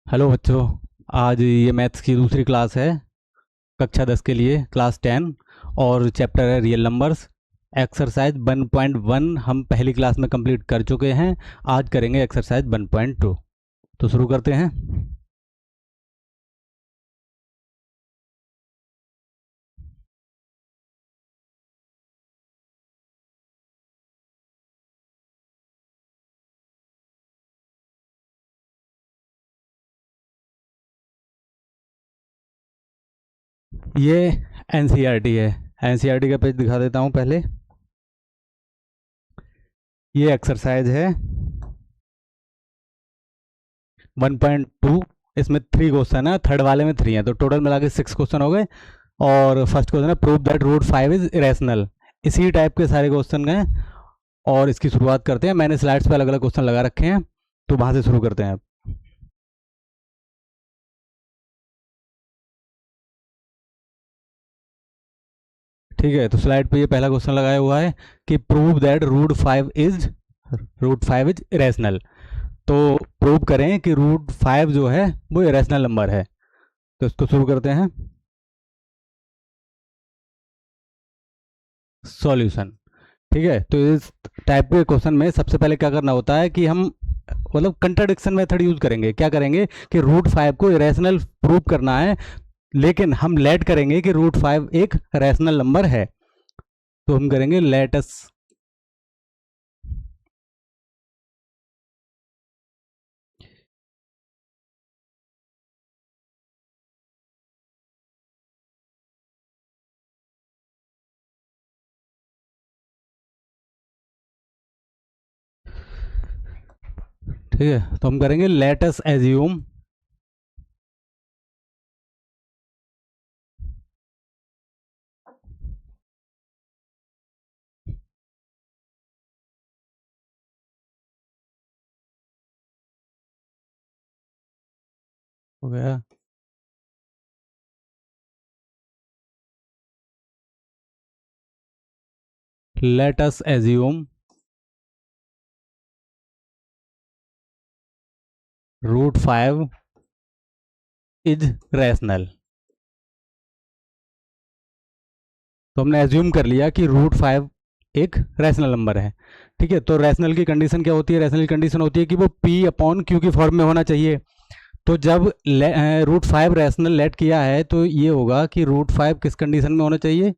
Hello बच्चों। आज ये मैथ्स की दूसरी क्लास है कक्षा 10 के लिए, क्लास 10। और चैप्टर है रियल नंबर्स। एक्सरसाइज 1.1 हम पहली क्लास में कंप्लीट कर चुके हैं। आज करेंगे एक्सरसाइज 1.2। तो शुरू करते हैं। ये एनसीईआरटी है। एनसीईआरटी का पेज दिखा देता हूँ पहले। ये एक्सरसाइज है 1.2। इसमें 3 क्वेश्चन है, थर्ड वाले में 3 है, तो टोटल मिला के 6 क्वेश्चन हो गए। और फर्स्ट क्वेश्चन है prove that root 5 is irrational. इसी टाइप के सारे क्वेश्चन हैं और इसकी शुरुआत करते हैं। मैंने स्लाइड्स पे अलग अलग क्वेश्चन लगा रखे हैं, तो वहां से शुरू करते हैं। ठीक है, तो स्लाइड पे ये पहला क्वेश्चन लगाया हुआ है कि prove that root five is irrational. तो प्रूव करें कि रूट 5 जो है वो इरेशनल नंबर है। तो इसको शुरू करते हैं। सॉल्यूशन। ठीक है, तो इस टाइप के क्वेश्चन में सबसे पहले क्या करना होता है कि हम मतलब कंट्राडिक्शन मेथड यूज करेंगे। क्या करेंगे कि रूट 5 को इरेशनल प्रूव करना है, लेकिन हम लेट करेंगे कि रूट 5 एक रैशनल नंबर है। तो हम करेंगे लेटस। ठीक है, तो हम करेंगे लेटस एज्यूम हो गया। Let's assume root 5 is rational. तो हमने एज्यूम कर लिया कि रूट 5 एक रैशनल नंबर है। ठीक है, तो रैशनल की कंडीशन क्या होती है? रैशनल की कंडीशन होती है कि वो पी अपॉन क्यू की फॉर्म में होना चाहिए। तो जब रूट 5 रैशनल लेट किया है तो ये होगा कि रूट 5 किस कंडीशन में होना चाहिए?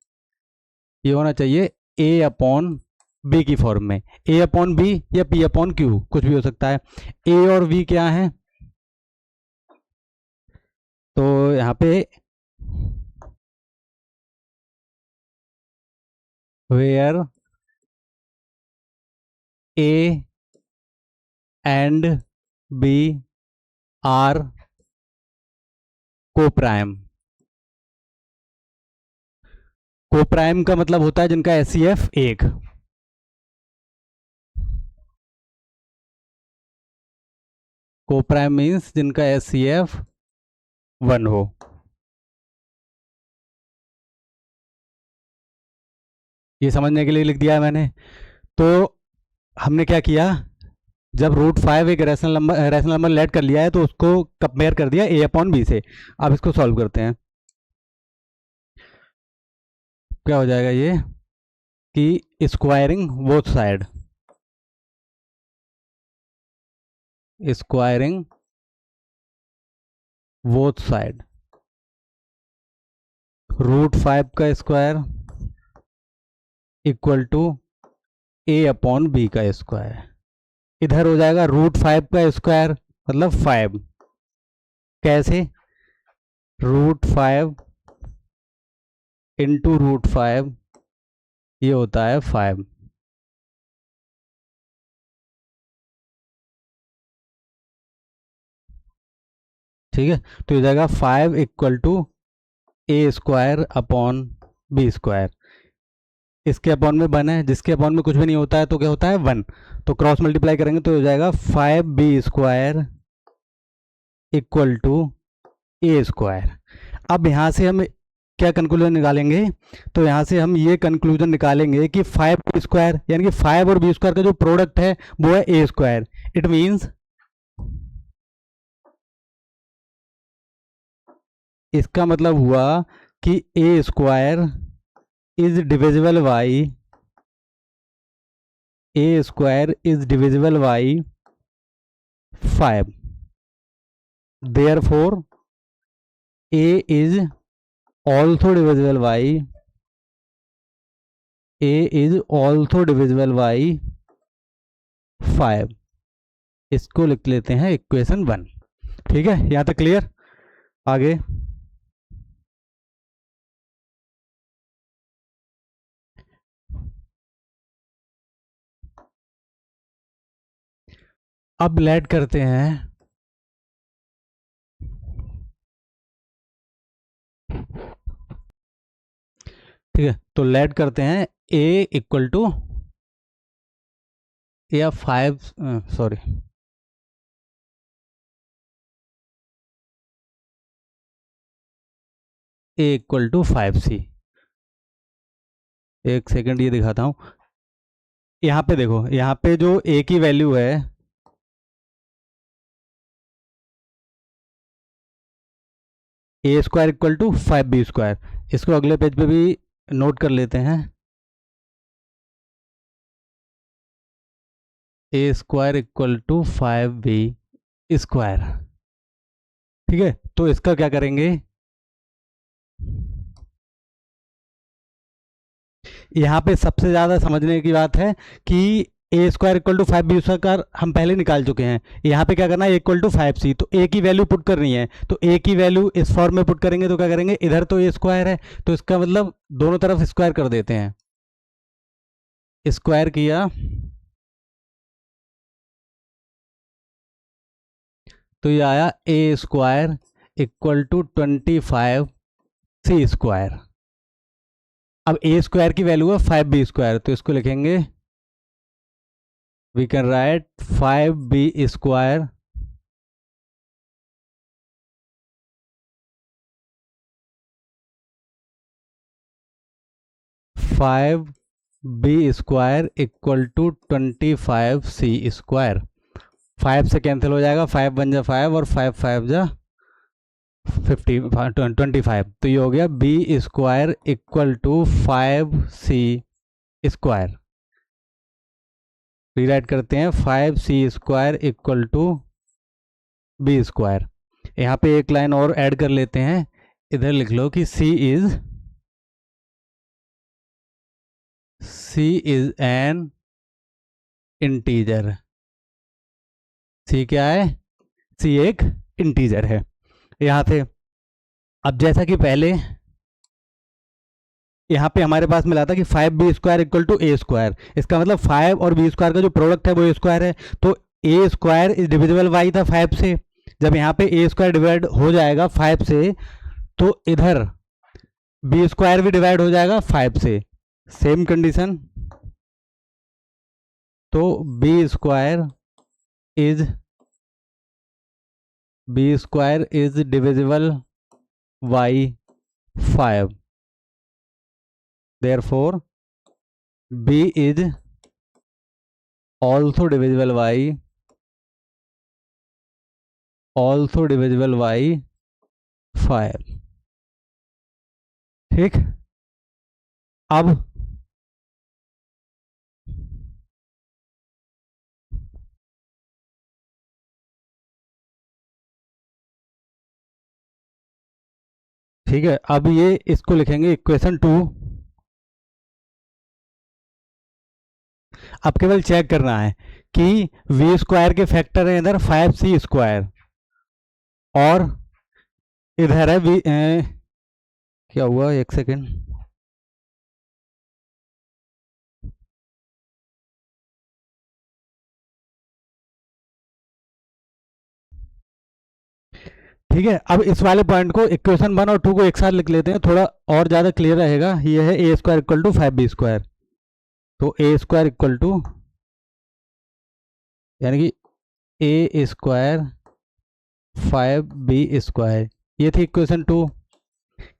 ये होना चाहिए ए अपॉन बी की फॉर्म में। ए अपॉन बी या पी अपॉन क्यू, कुछ भी हो सकता है। ए और वी क्या है? तो यहाँ पे where a and b are coprime. Coprime का मतलब होता है जिनका एस सी एफ एक। को प्राइम मीन्स जिनका एस सी एफ 1 हो। ये समझने के लिए लिख दिया है मैंने। तो हमने क्या किया, जब रूट 5 एक रैशनल नंबर लेट कर लिया है तो उसको कंपेयर कर दिया ए अपॉन बी से। अब इसको सॉल्व करते हैं। क्या हो जाएगा ये कि squaring both side, squaring both side, root 5 का square equal to a upon b का स्क्वायर। इधर हो जाएगा रूट 5 का स्क्वायर मतलब 5। कैसे? रूट 5 इंटू रूट 5, ये होता है 5। ठीक है, तो ये जाएगा 5 equal to a square upon b square. इसके अपॉन में 1 है, जिसके अपॉन में कुछ भी नहीं होता है तो क्या होता है 1। तो क्रॉस मल्टीप्लाई करेंगे तो हो जाएगा 5b square equal to a square. अब यहाँ से हम क्या कंक्लूजन निकालेंगे? तो यहाँ से हम ये कंक्लूजन निकालेंगे कि 5 स्क्वायर यानी कि 5 और बी स्क्वायर का जो प्रोडक्ट है वो है ए स्क्वायर। इट मीन्स इसका मतलब हुआ कि a square is divisible by by 5, therefore a is also divisible by 5। इसको लिख लेते हैं इक्वेशन 1। ठीक है, यहां तक क्लियर। आगे अब लेट करते हैं ठीक है, तो लेट करते हैं a इक्वल टू या 5 sorry a equal to 5c। एक सेकंड ये दिखाता हूं। यहाँ पे देखो, यहाँ पे जो a की वैल्यू है a square equal to 5b square, इसको अगले पेज पे भी नोट कर लेते हैं। A square equal to 5b square. ठीक है, तो इसका क्या करेंगे, यहाँ पे सबसे ज़्यादा समझने की बात है कि a square equal to 5b square हम पहले निकाल चुके हैं। यहाँ पे क्या करना है, इक्वल टू 5c, तो ए की वैल्यू पुट करनी है। तो ए की वैल्यू इस फॉर्म में पुट करेंगे तो क्या करेंगे, इधर तो ए स्क्वायर है तो इसका मतलब दोनों तरफ स्क्वायर कर देते हैं। स्क्वायर किया तो ये आया a square equal to 25c square. अब ए स्क्वायर की वैल्यू है 5b स्क्वायर, तो इसको लिखेंगे, we can write 5b square equal to 25c square. 5 से कैंसिल हो जाएगा, 5 बन जा 5 और 5 5 जा 25, तो ये हो गया b square equal to 5c square. Rewrite करते हैं, 5c square equal to b square. यहाँ पे एक लाइन और ऐड कर लेते हैं, इधर लिख लो कि c is an integer. c क्या है, c एक इंटीजर है। यहाँ थे, अब जैसा कि पहले यहाँ पे हमारे पास मिला था कि 5b square equal to a square, इसका मतलब 5 और b स्क्वायर का जो प्रोडक्ट है वो ए स्क्वायर है। तो a square is divisible by था 5 से। जब यहाँ पे ए स्क्वायर डिवाइड हो जाएगा 5 से, तो इधर बी स्क्वायर भी डिवाइड हो जाएगा 5 से, सेम कंडीशन। तो b square is divisible by 5, therefore b is also divisible by 5। ठीक, अब ठीक है, अब ये इसको लिखेंगे इक्वेशन 2। अब केवल चेक करना है कि वी स्क्वायर के फैक्टर है इधर 5c स्क्वायर और इधर है वी क्या हुआ, एक सेकेंड, ठीक है। अब इस वाले पॉइंट को इक्वेशन 1 और 2 को एक साथ लिख लेते हैं, थोड़ा और ज़्यादा क्लियर रहेगा। ये है a square equal to 5b square, तो ए स्क्वायर इक्वल टू यानी कि ए स्क्वायर 5b स्क्वायर, ये थी इक्वेशन 2।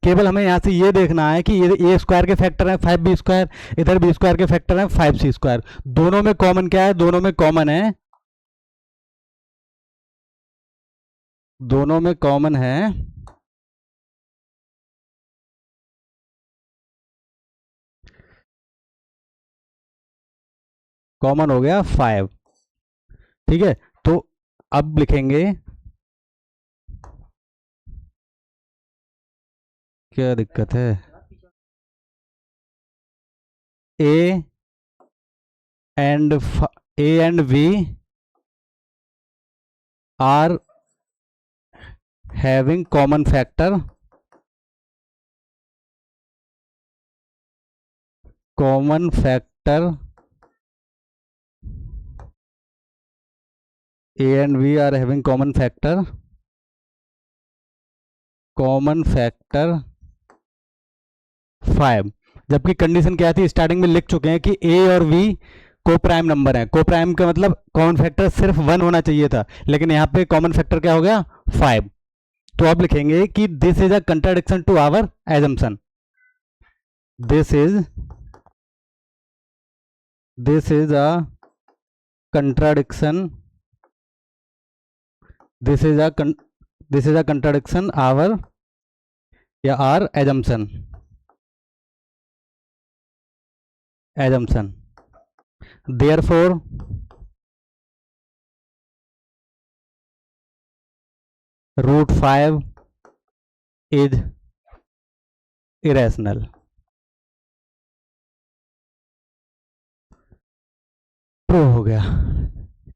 केवल हमें यहाँ से ये देखना है कि ये ए स्क्वायर के फैक्टर है 5b स्क्वायर, इधर बी स्क्वायर के फैक्टर है 5c स्क्वायर। दोनों में कॉमन क्या है, दोनों में कॉमन है कॉमन हो गया 5। ठीक है, तो अब लिखेंगे, क्या दिक्कत है, a and b are having common factor, common factor a and b are having common factor, common factor 5। जबकि कंडीशन क्या थी, स्टार्टिंग में लिख चुके हैं कि ए और बी को प्राइम नंबर है। को प्राइम का मतलब कॉमन फैक्टर सिर्फ 1 होना चाहिए था, लेकिन यहाँ पे कॉमन फैक्टर क्या हो गया 5। तो अब लिखेंगे कि this is a contradiction to our assumption, this is a contradiction, this is a contradiction our या our assumption, therefore root 5 is irrational। Prove हो गया।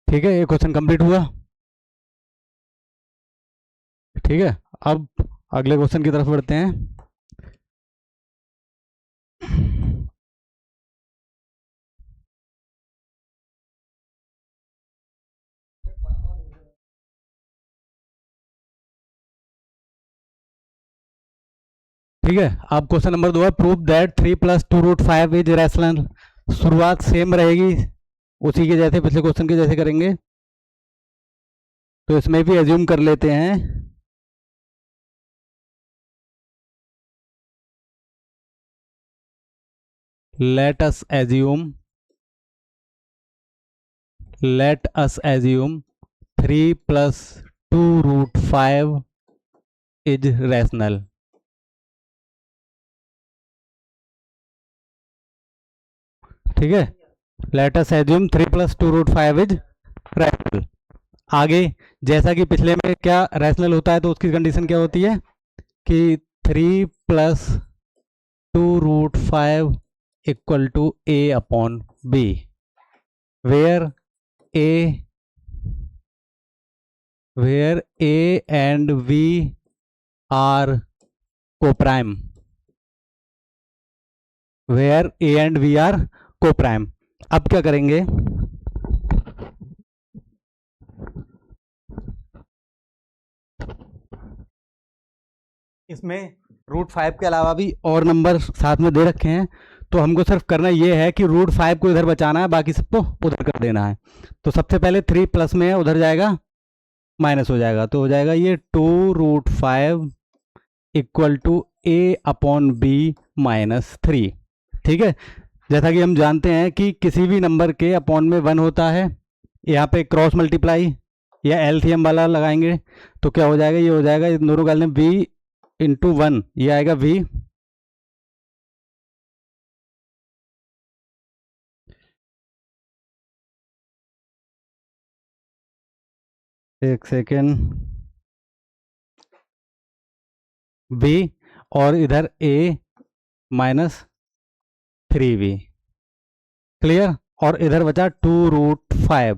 ठीक है, ये क्वेश्चन कंप्लीट हुआ। ठीक है, अब अगले क्वेश्चन की तरफ बढ़ते हैं। ठीक है, अब क्वेश्चन नंबर 2 है, prove that 3 + 2 root 5 is rational. शुरुआत सेम रहेगी, उसी के जैसे पिछले क्वेश्चन के जैसे करेंगे। तो इसमें भी एज्यूम कर लेते हैं, let us assume 3 + 2 root 5 is rational. ठीक है, let us assume 3 + 2 root 5 is rational. आगे जैसा कि पिछले में क्या रैशनल होता है, तो उसकी कंडीशन क्या होती है कि 3 + 2 root 5 equal to a upon b, where a and b are co-prime, where a and b are co-prime। अब क्या करेंगे, इसमें रूट 5 के अलावा भी और नंबर साथ में दे रखे हैं, तो हमको सिर्फ करना ये है कि रूट 5 को इधर बचाना है, बाकी सबको उधर कर देना है। तो सबसे पहले 3 प्लस में है, उधर जाएगा माइनस हो जाएगा, तो हो जाएगा ये 2 root 5 equal to a upon b -3। ठीक है, जैसा कि हम जानते हैं कि किसी भी नंबर के अपॉन में 1 होता है। यहाँ पे क्रॉस मल्टीप्लाई या एलसीएम वाला लगाएंगे, तो क्या हो जाएगा, ये हो जाएगा इन दोनों का b इंटू 1, ये आएगा v, एक सेकेंड, b और इधर a -3v। क्लियर, और इधर बचा 2 रूट 5।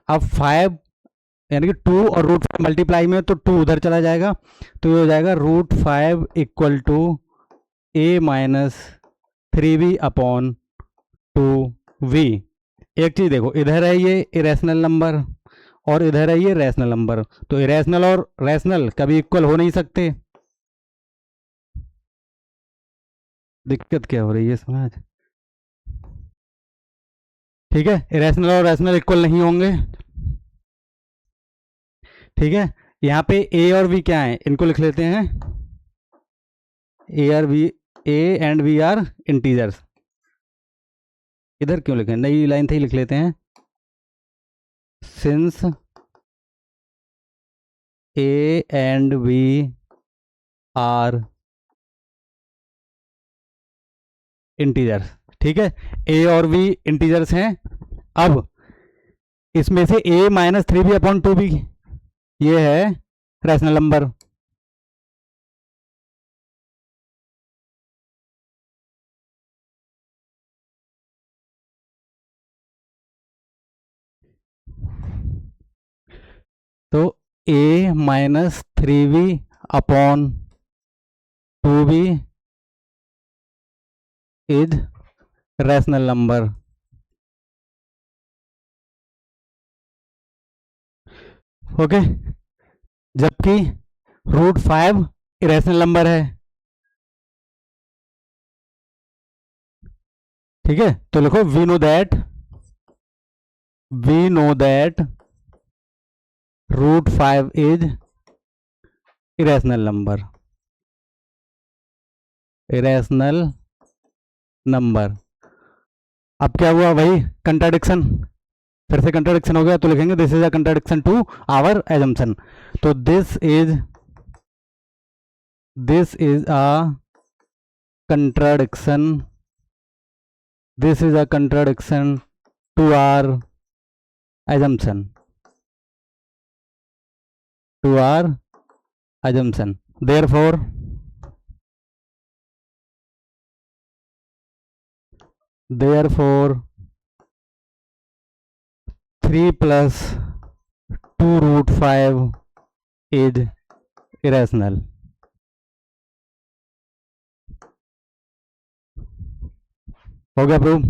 अब 5 यानी कि 2 और रूट 5 मल्टीप्लाई में, तो 2 उधर चला जाएगा, तो ये हो जाएगा root 5 equal to a -3v upon 2v। एक चीज देखो, इधर है ये इरेशनल नंबर और इधर है ये रैशनल नंबर, तो इरेशनल और रैशनल कभी इक्वल हो नहीं सकते। दिक्कत क्या हो रही है इसमें आज। ठीक है, इरेशनल और रैशनल इक्वल नहीं होंगे। ठीक है, यहाँ पे ए और बी क्या है, इनको लिख लेते हैं, a and b are integers. इधर क्यों लिखें, नई लाइन से ही लिख लेते हैं, since a and b are integers. ठीक है, ए और बी इंटीजर्स हैं, अब इसमें से a minus 3b upon 2b, ये है रैशनल नंबर। तो a minus 3b upon 2b is rational number. Okay, जबकि √5 इरेशनल नंबर है। ठीक है, तो लिखो we know that √5 is irrational number. Irrational number. अब क्या हुआ, वही कंट्राडिक्शन, फिर से कंट्राडिक्शन हो गया, तो लिखेंगे this is a contradiction to our assumption. तो this is a contradiction, this is a contradiction to our assumption, to our assumption. Therefore 3 plus 2 √5 is irrational. हो गया प्रूव।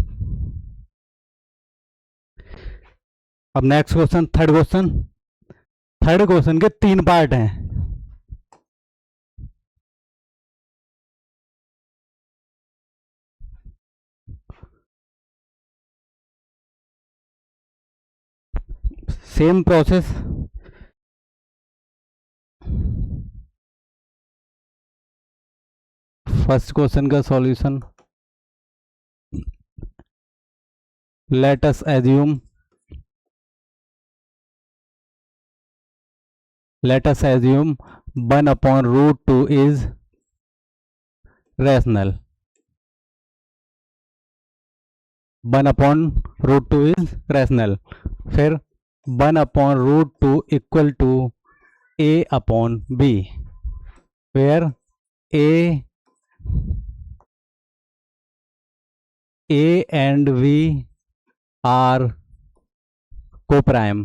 अब next question, third question. Third question के 3 part हैं। Same process. First question का solution, let us assume 1/√2 is rational. 1/√2 is rational. फिर 1/√2 equal to a upon b, where a and v are co-prime.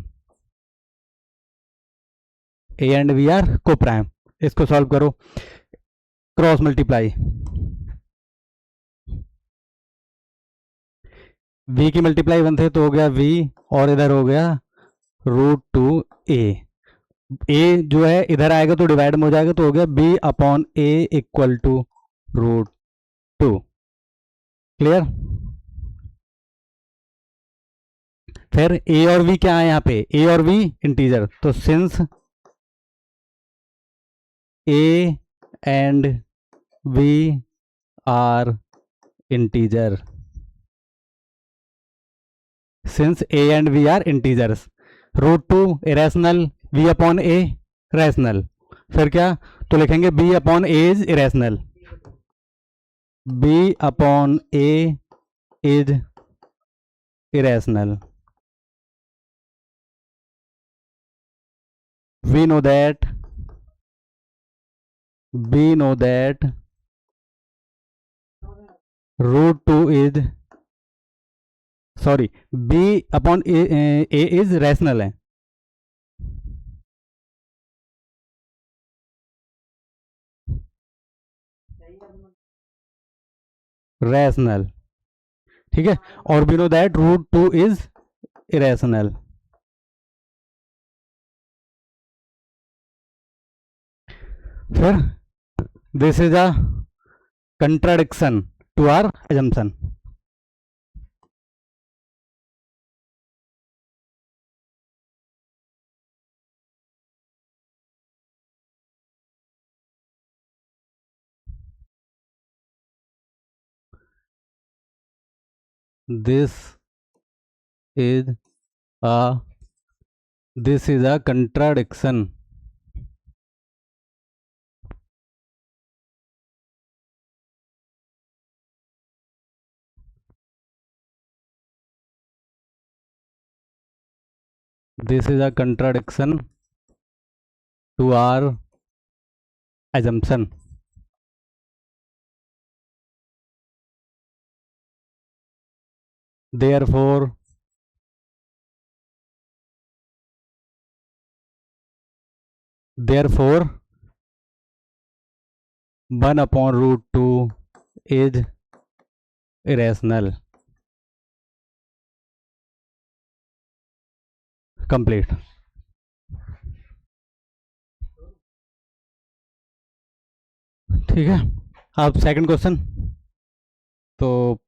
a and v are co-prime. इसको solve करो, cross multiply, v की multiply 1 थे तो हो गया v, और इधर हो गया √2a। a जो है इधर आएगा तो डिवाइड में हो जाएगा, तो हो गया b/a इक्वल टू √2। क्लियर। फिर a और v क्या है यहाँ पे, a और v इंटीजर, तो since a and v are integer, since a and v are integers, √2 irrational, v upon a rational. फिर क्या, तो लिखेंगे b upon a is irrational, b upon a is irrational. We know that √2 is, sorry, b upon a is rational है। Rational, ठीक है, और we know that √2 is irrational. फिर this is a contradiction to our assumption. This is a contradiction this is a contradiction to our assumption. Therefore, 1 upon root 2 is irrational. Complete. ठीक है, अब second question. तो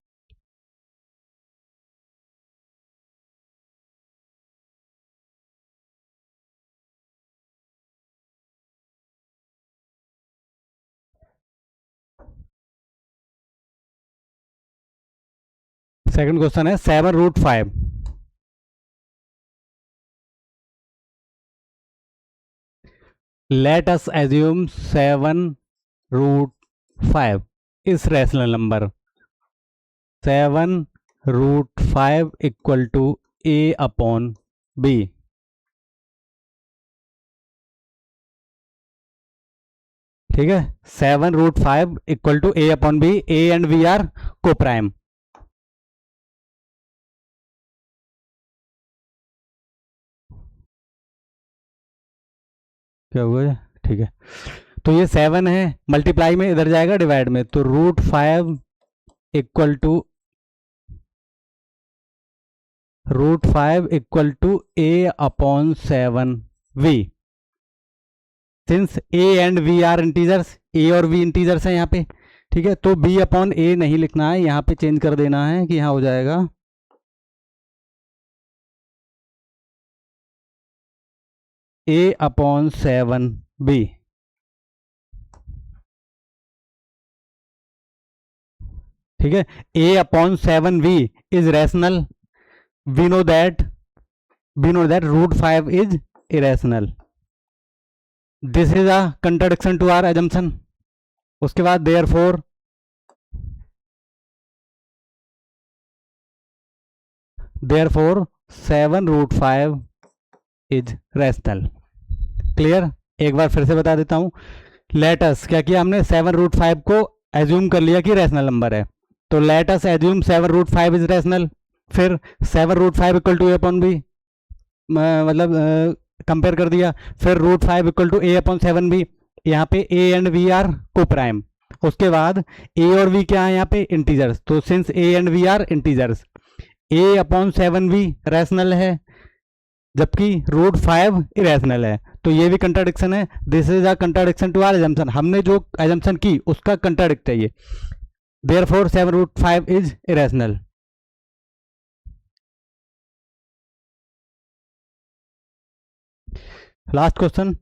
second question है 7√5. Let us assume 7√5 is rational number. 7√5 equal to a upon b. ठीक है, 7√5 equal to a upon b. A and b are coprime. क्या हुआ है? ठीक है, तो ये 7 है, मल्टीप्लाई में इधर जाएगा डिवाइड में, तो √5 equal to a upon 7v. Since a and we are integers, a और वी इंटीजर्स हैं यहाँ पे. ठीक है, तो b अपॉन ए नहीं लिखना है, यहाँ पे चेंज कर देना है कि यहाँ हो जाएगा a अपॉन 7b. ठीक है, a upon 7v is rational. we know that √5 is irrational. This is a contradiction to our assumption. उसके बाद therefore 7√5 is rational. क्लियर? एक बार फिर से बता देता हूं. लेट अस, क्या किया हमने, 7√5 को एज्यूम कर लिया कि रैशनल नंबर है, तो let us assume 7√5 is rational. फिर 7√5 equal to a upon b, मतलब कंपेयर कर दिया. फिर √5 equal to a upon 7b. यहाँ पे ए एंड वी आर को प्राइम. उसके बाद ए और वी क्या है यहाँ पे, इंटीजर्स. तो since a and we are integers, a upon 7b rational है, जबकि √5 इरेशनल है. तो ये भी कंट्राडिक्शन है. This is a contradiction to our assumption. हमने जो एजम्पशन की उसका कंट्राडिक्ट है ये. Therefore 7√5 is irrational. Last question.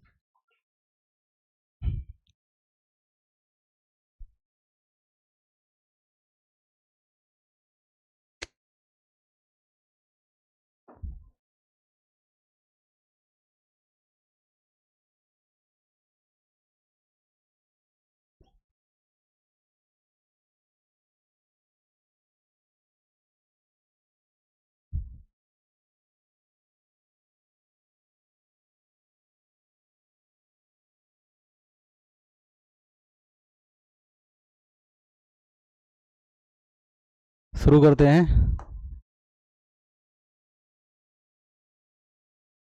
शुरू करते हैं.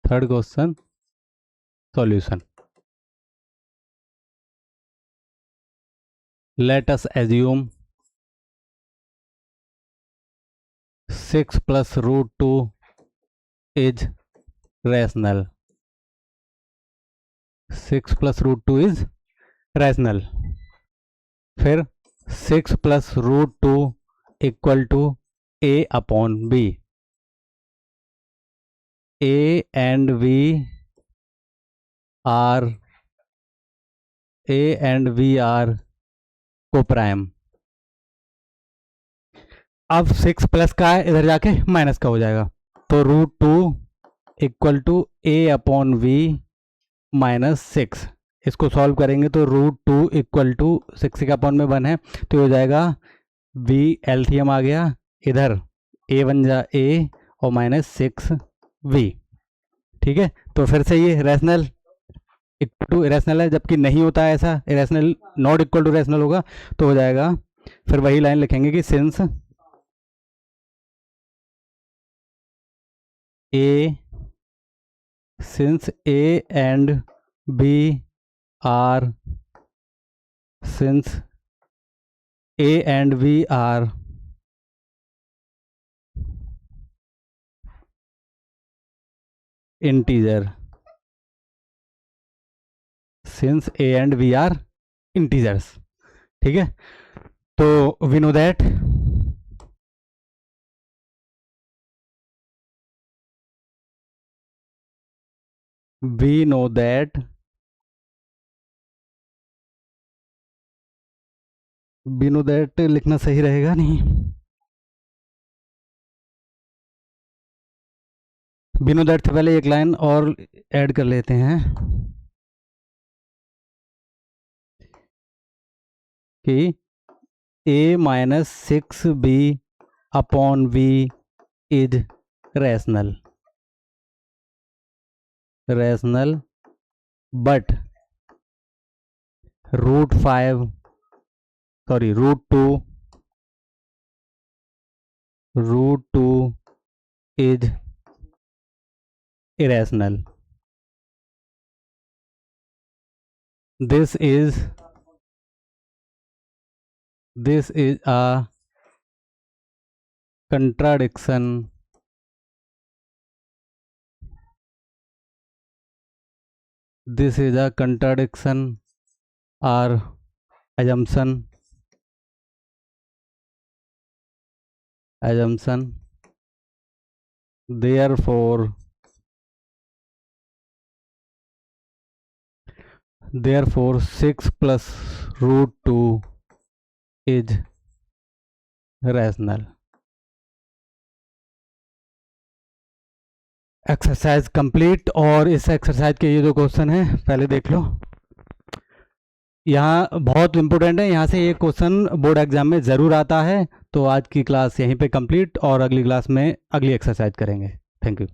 Third question solution. Let us assume 6 plus √2 is rational. 6 plus √2 is rational. फिर 6 plus √2 equal to a upon b. a and v are coprime. अब 6 plus का है, इधर जाके माइनस का हो जाएगा, तो √2 equal to a upon v minus 6. इसको सॉल्व करेंगे तो √2 इक्वल टू 6 के अपॉन में 1 है, तो हो जाएगा v एलसीएम आ गया, इधर a बन जा a और माइनस 6v. ठीक है, तो फिर से ये रैशनल इक्वल टू इरेशनल है, जबकि नहीं होता है ऐसा, irrational not equal to rational होगा तो हो जाएगा, फिर वही लाइन लिखेंगे कि since a and b are since A and B are integer, since A and B are integers, ठीक है, तो we know that लिखना सही रहेगा नहीं, we know that से पहले एक लाइन और ऐड कर लेते हैं कि a minus 6b upon b is rational but root 2 is irrational. This is a contradiction or assumption, therefore 6 plus root 2 is rational. Exercise complete, और इस एक्सरसाइज के ये जो क्वेश्चन है पहले देख लो, यहाँ बहुत इंपॉर्टेंट है, यहाँ से ये क्वेश्चन बोर्ड एग्जाम में ज़रूर आता है। तो आज की क्लास यहीं पे कंप्लीट, और अगली क्लास में अगली एक्सरसाइज करेंगे। Thank you.